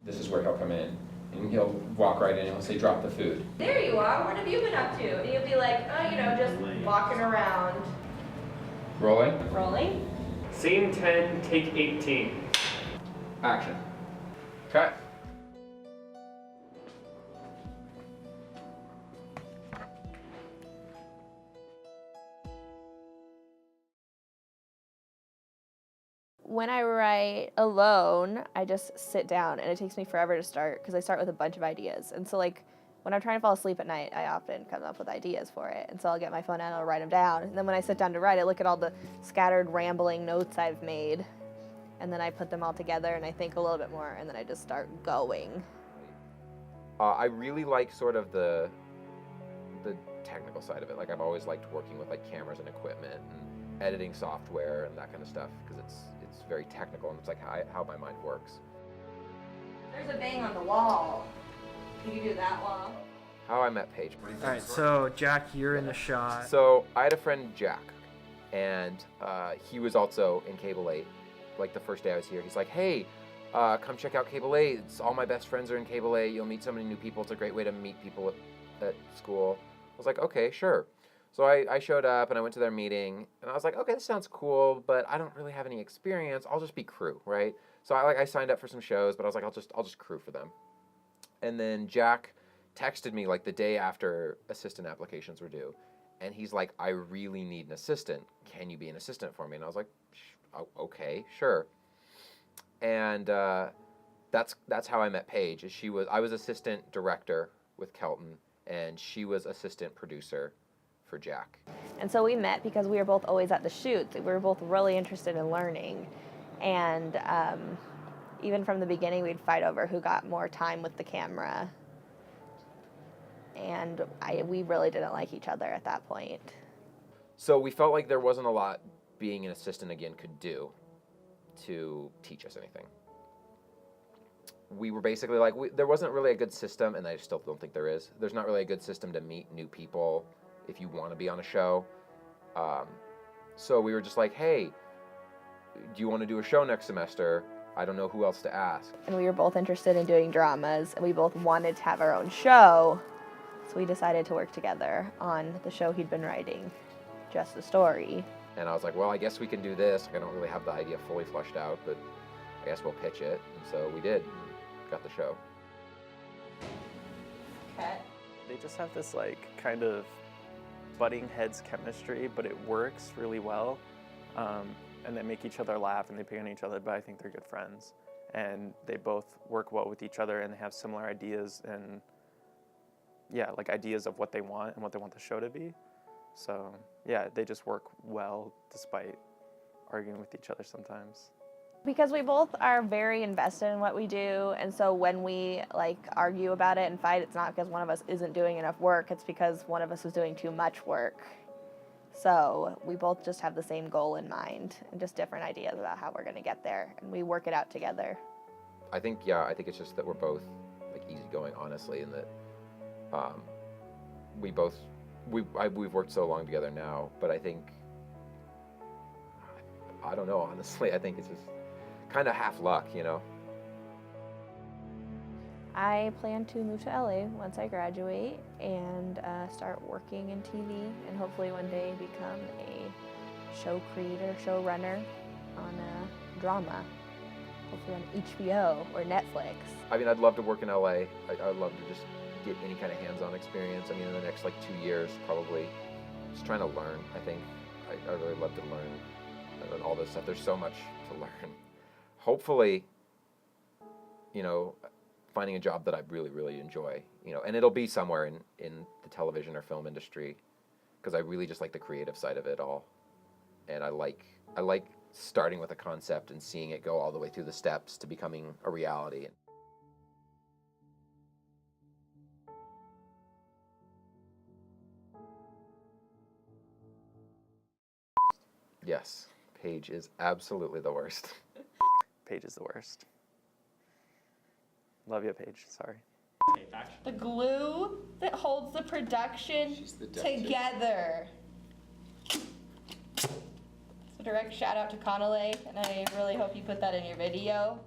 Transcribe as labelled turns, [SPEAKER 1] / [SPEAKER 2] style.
[SPEAKER 1] This is where he'll come in, and he'll walk right in and he'll say, drop the food.
[SPEAKER 2] There you are, what have you been up to? And you'll be like, oh, you know, just walking around.
[SPEAKER 1] Rolling.
[SPEAKER 2] Rolling.
[SPEAKER 3] Scene 10, take 18.
[SPEAKER 1] Action. Cut.
[SPEAKER 2] When I write alone, I just sit down and it takes me forever to start because I start with a bunch of ideas. And so like when I'm trying to fall asleep at night, I often come up with ideas for it. And so I'll get my phone out and I'll write them down. And then when I sit down to write, I look at all the scattered rambling notes I've made. And then I put them all together and I think a little bit more and then I just start going.
[SPEAKER 4] I really like sort of the technical side of it. Like I've always liked working with like cameras and equipment and editing software and that kind of stuff because it's very technical and it's like how my mind works.
[SPEAKER 2] There's a bang on the wall. Can you do that wall?
[SPEAKER 4] How I met Paige.
[SPEAKER 3] All right, so Jack, you're in the shot.
[SPEAKER 4] So I had a friend, Jack, and he was also in Cable 8. Like the first day I was here, he's like, hey, come check out Cable 8. All my best friends are in Cable 8. You'll meet so many new people. It's a great way to meet people at school. I was like, okay, sure. So I showed up and I went to their meeting and I was like, okay, this sounds cool, but I don't really have any experience. I'll just be crew, right? So I signed up for some shows, but I was like, I'll just crew for them. And then Jack texted me like the day after assistant applications were due, and he's like, I really need an assistant. Can you be an assistant for me? And I was like, okay, sure. And that's how I met Paige. I was assistant director with Kelton, and she was assistant producer for Jack.
[SPEAKER 2] And so we met because we were both always at the shoots. We were both really interested in learning. And even from the beginning, we'd fight over who got more time with the camera. And we really didn't like each other at that point.
[SPEAKER 4] So we felt like there wasn't a lot being an assistant again could do to teach us anything. We were basically like, there wasn't really a good system, and I still don't think there is. There's not really a good system to meet new people if you want to be on a show. So we were just like, hey, do you want to do a show next semester? I don't know who else to ask.
[SPEAKER 2] And we were both interested in doing dramas, and we both wanted to have our own show. So we decided to work together on the show he'd been writing, Just a Story.
[SPEAKER 4] And I was like, well, I guess we can do this. I don't really have the idea fully fleshed out, but I guess we'll pitch it. And so we did. Got the show.
[SPEAKER 2] Okay.
[SPEAKER 5] They just have this like kind of butting heads chemistry, but it works really well. And they make each other laugh and they pick on each other, but I think they're good friends. And they both work well with each other and they have similar ideas and yeah, like ideas of what they want and what they want the show to be. So yeah, they just work well despite arguing with each other sometimes.
[SPEAKER 2] Because we both are very invested in what we do, and so when we like argue about it and fight, it's not because one of us isn't doing enough work, it's because one of us is doing too much work. So we both just have the same goal in mind and just different ideas about how we're going to get there, and we work it out together.
[SPEAKER 4] I think it's just that we're both like easygoing, honestly, and that we've worked so long together now, but I think, I don't know, honestly, I think it's just kind of half luck, you know?
[SPEAKER 2] I plan to move to LA once I graduate and start working in TV and hopefully one day become a show creator, showrunner on a drama, hopefully on HBO or Netflix.
[SPEAKER 4] I mean, I'd love to work in LA. I'd love to just get any kind of hands-on experience. I mean, in the next like 2 years, probably just trying to learn, I think. I really love to learn all this stuff. There's so much to learn. Hopefully, you know, finding a job that I really, really enjoy, you know, and it'll be somewhere in the television or film industry, because I really just like the creative side of it all. And I like starting with a concept and seeing it go all the way through the steps to becoming a reality. Yes, Paige is absolutely the worst.
[SPEAKER 5] Paige is the worst. Love you, Paige. Sorry.
[SPEAKER 2] The glue that holds the production together. So direct shout out to Connolly, and I really hope you put that in your video.